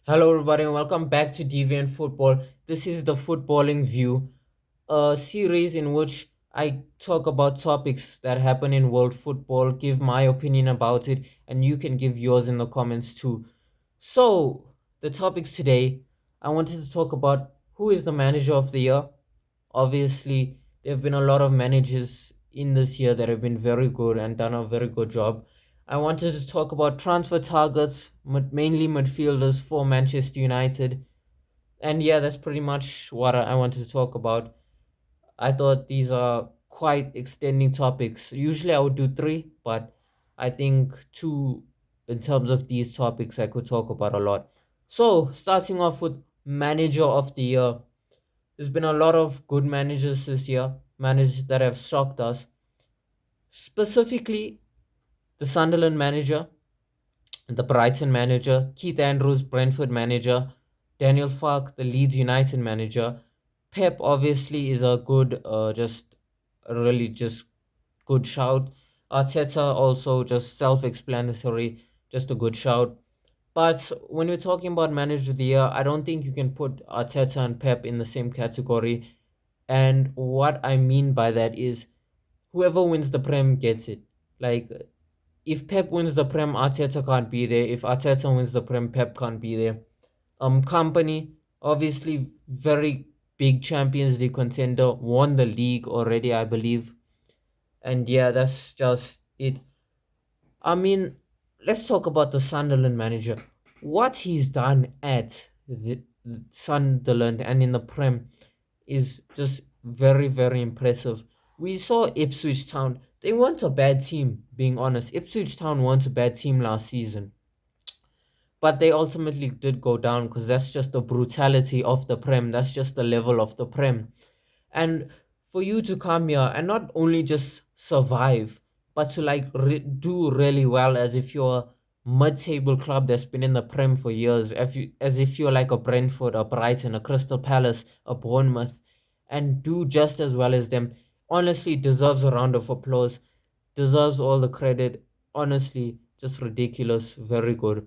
Hello, everybody, and welcome back to Deviant Football. This is the Footballing View, a series in which I talk about topics that happen in world football, give my opinion about it, and you can give yours in the comments too. So, the topics today, I wanted to talk about who is the manager of the year. Obviously, there have been a lot of managers in this year that have been very good and done a very good job. I wanted to talk about transfer targets, mainly midfielders for Manchester United. And yeah, that's pretty much what I wanted to talk about. I thought these are quite extending topics. Usually I would do three, but I think two, in terms of these topics, I could talk about a lot. So, starting off with manager of the year. There's been a lot of good managers this year, managers that have shocked us. Specifically, the Sunderland manager, the Brighton manager, Keith Andrews, Brentford manager, Daniel Fark, the Leeds United manager. Pep obviously is a good, just a really just good shout. Arteta also just self-explanatory, just a good shout. But when we're talking about manager of the year, I don't think you can put Arteta and Pep in the same category. And what I mean by that is whoever wins the Prem gets it. Like if Pep wins the Prem, Arteta can't be there. If Arteta wins the Prem, Pep can't be there. Company obviously very big Champions League contender, won the league already, I believe. And yeah, that's just it. I mean, let's talk about the Sunderland manager. What he's done at the Sunderland and in the Prem is just very, very impressive. We saw Ipswich Town. They weren't a bad team, being honest. Ipswich Town weren't a bad team last season. But they ultimately did go down because that's just the brutality of the Prem. That's just the level of the Prem. And for you to come here and not only just survive, but to like do really well as if you're a mid-table club that's been in the Prem for years, as if you're like a Brentford, a Brighton, a Crystal Palace, a Bournemouth, and do just as well as them, honestly deserves a round of applause, deserves all the credit. Honestly, just ridiculous, very good.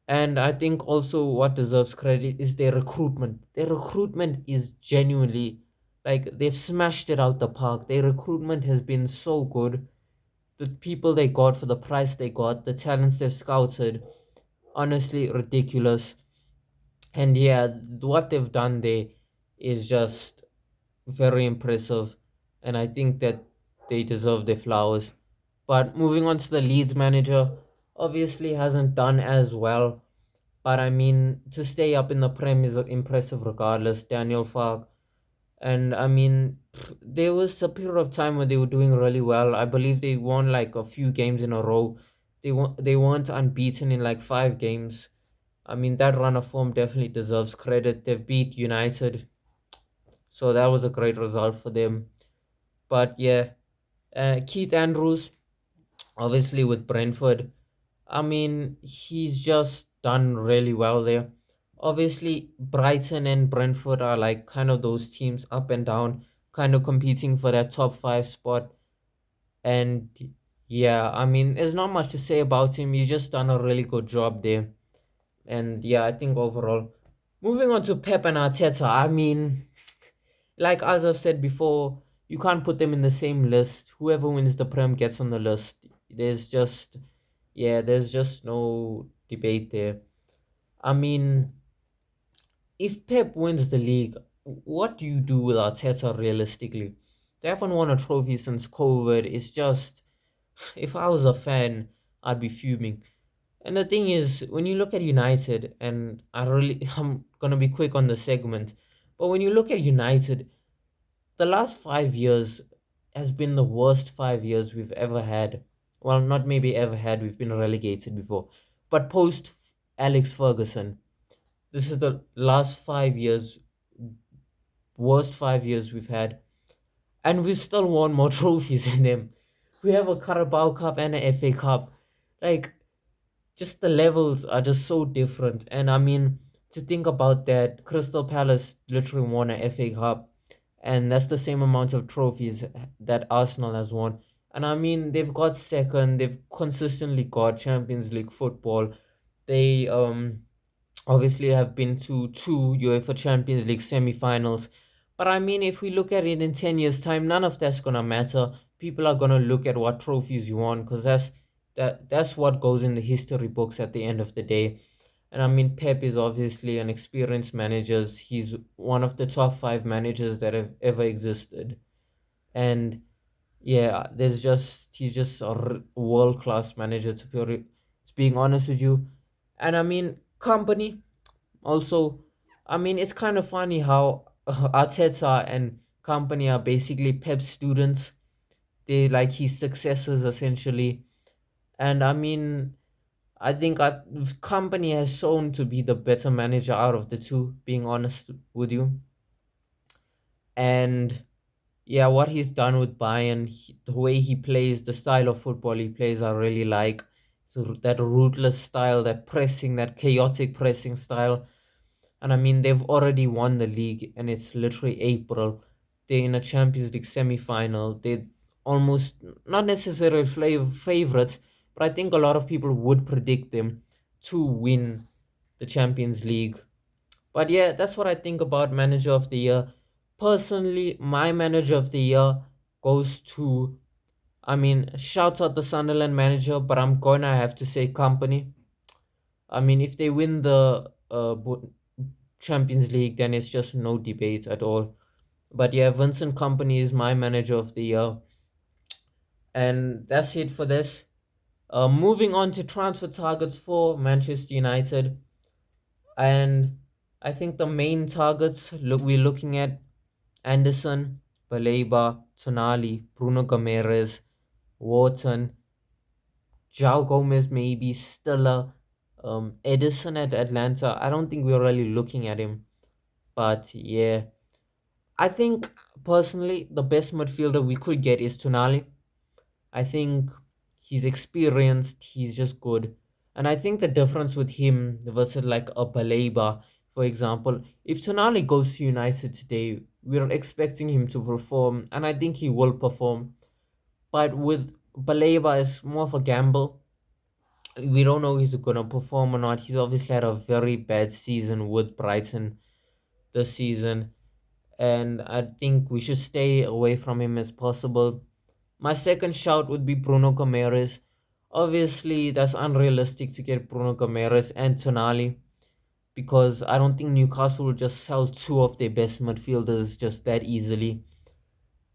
And I think also what deserves credit is their recruitment. Their recruitment is genuinely like they've smashed it out the park. Their recruitment has been so good. The people they got for the price they got, the talents they've scouted, honestly ridiculous. And yeah, what they've done there is just very impressive. And I think that they deserve their flowers. But moving on to the Leeds manager, obviously hasn't done as well, but I mean, to stay up in the Prem is impressive regardless. Daniel Fark. And I mean, there was a period of time when they were doing really well. I believe they won like a few games in a row. They weren't unbeaten in like 5 games. I mean, that run of form definitely deserves credit. They've beat United, so that was a great result for them. But yeah, Keith Andrews, obviously with Brentford. I mean, he's just done really well there. Obviously, Brighton and Brentford are like kind of those teams up and down, kind of competing for that top five spot. And yeah, I mean, there's not much to say about him. He's just done a really good job there. And yeah, I think overall. Moving on to Pep and Arteta, I mean, like as I've said before, you can't put them in the same list. Whoever wins the Prem gets on the list. There's just, yeah, there's just no debate there. I mean, if Pep wins the league, what do you do with Arteta realistically? They haven't won a trophy since COVID. It's just, if I was a fan, I'd be fuming. And the thing is, when you look at United, and I'm gonna be quick on the segment, but when you look at United, the last 5 years has been the worst 5 years we've ever had. Well, not maybe ever had, we've been relegated before. But post Alex Ferguson, this is the last 5 years, worst 5 years we've had. And we've still won more trophies than them. We have a Carabao Cup and a FA Cup. Like, just the levels are just so different. And I mean, to think about that, Crystal Palace literally won a FA Cup, and that's the same amount of trophies that Arsenal has won. And I mean, they've got second, they've consistently got Champions League football. They obviously have been to two UEFA Champions League semi-finals. But I mean, if we look at it in 10 years' time, none of that's gonna matter. People are gonna look at what trophies you won, because that's what goes in the history books at the end of the day. And I mean, Pep is obviously an experienced manager. He's one of the top five managers that have ever existed. And yeah, he's just a world class manager, to being honest with you. And I mean, company also, I mean, it's kind of funny how Arteta and company are basically Pep's students. They like his successors essentially. And I mean, I think company has shown to be the better manager out of the two, being honest with you. And yeah, what he's done with Bayern, the way he plays, the style of football he plays, I really like. So that ruthless style, that pressing, that chaotic pressing style. And I mean, they've already won the league, and it's literally April. They're in a Champions League semi-final. They're almost not necessarily favorites, but I think a lot of people would predict them to win the Champions League. But yeah, that's what I think about Manager of the Year. Personally, my Manager of the Year goes to, I mean, shouts out the Sunderland manager, but I'm gonna have to say Company. I mean, if they win the Champions League, then it's just no debate at all. But yeah, Vincent Company is my Manager of the Year. And that's it for this. Moving on to transfer targets for Manchester United. And I think the main targets we're looking at Anderson, Baleba, Tonali, Bruno Gomes, Wharton, João Gomez, maybe Stiller, Edison at Atlanta. I don't think we're really looking at him, but yeah, I think personally the best midfielder we could get is Tonali. I think he's experienced, he's just good. And I think the difference with him versus like a Baleba, for example, if Tonali goes to United today, we're expecting him to perform, and I think he will perform. But with Baleba, it's more of a gamble. We don't know if he's gonna perform or not. He's obviously had a very bad season with Brighton this season, and I think we should stay away from him as possible. My second shout would be Bruno Gomes. Obviously, that's unrealistic to get Bruno Gomes and Tonali, because I don't think Newcastle will just sell two of their best midfielders just that easily.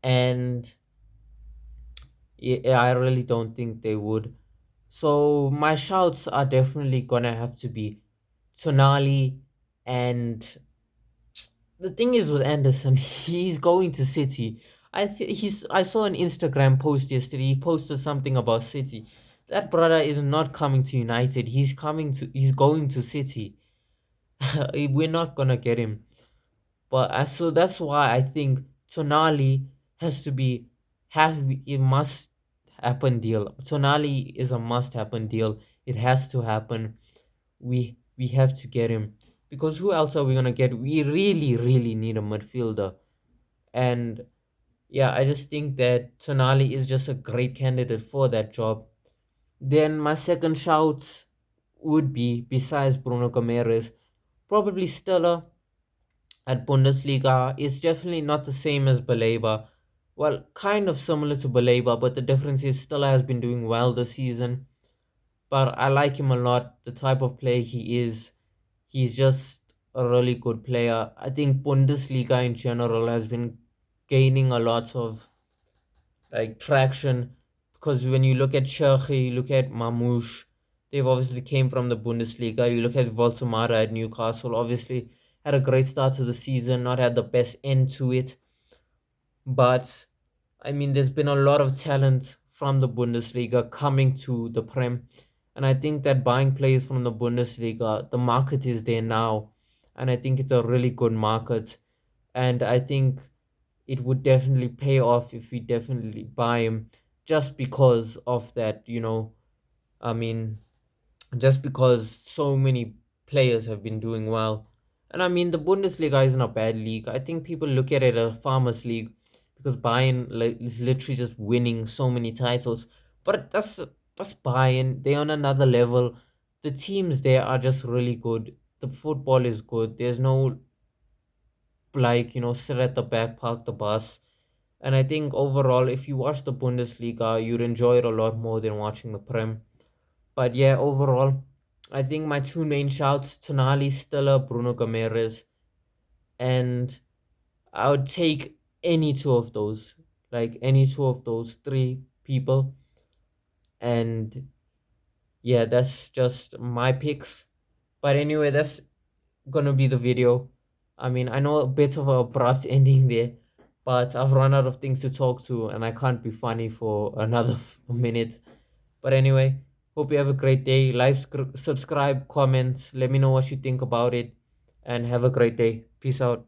And yeah, I really don't think they would. So my shouts are definitely gonna have to be Tonali, and the thing is with Anderson, he's going to City. I saw an Instagram post yesterday. He posted something about City. That brother is not coming to United. He's going to City. We're not gonna get him. But so that's why I think Tonali has to be has to be a must happen deal. Tonali is a must happen deal. It has to happen. We have to get him, because who else are we gonna get? We really need a midfielder. And yeah, I just think that Tonali is just a great candidate for that job. Then my second shout would be, besides Bruno Gomes, probably Stella at Bundesliga. Is definitely not the same as Baleba. Well, kind of similar to Baleba, but the difference is Stella has been doing well this season. But I like him a lot, the type of player he is. He's just a really good player. I think Bundesliga in general has been gaining a lot of like traction, because when you look at Cherki, you look at Mamouche, they've obviously came from the Bundesliga. You look at Voltemara at Newcastle, obviously had a great start to the season, not had the best end to it, but I mean, there's been a lot of talent from the Bundesliga coming to the Prem, and I think that buying players from the Bundesliga, the market is there now, and I think it's a really good market, and I think it would definitely pay off if we definitely buy him, just because of that, I mean, just because so many players have been doing well. And I mean, the Bundesliga isn't a bad league. I think people look at it as a farmers league, because Bayern is literally just winning so many titles. But that's Bayern. They're on another level. The teams there are just really good. the football is good. There's no like, sit at the back, park the bus. And I think overall, if you watch the Bundesliga, you'd enjoy it a lot more than watching the Prem. But yeah, overall, I think my two main shouts, Tonali, Stiller, Bruno Gomes, and I would take any two of those, like any two of those three people. And yeah, that's just my picks. But anyway, that's gonna be the video. I mean, I know a bit of a abrupt ending there, but I've run out of things to talk to and I can't be funny for another minute. But anyway, hope you have a great day. Subscribe, comment, let me know what you think about it, and have a great day. Peace out.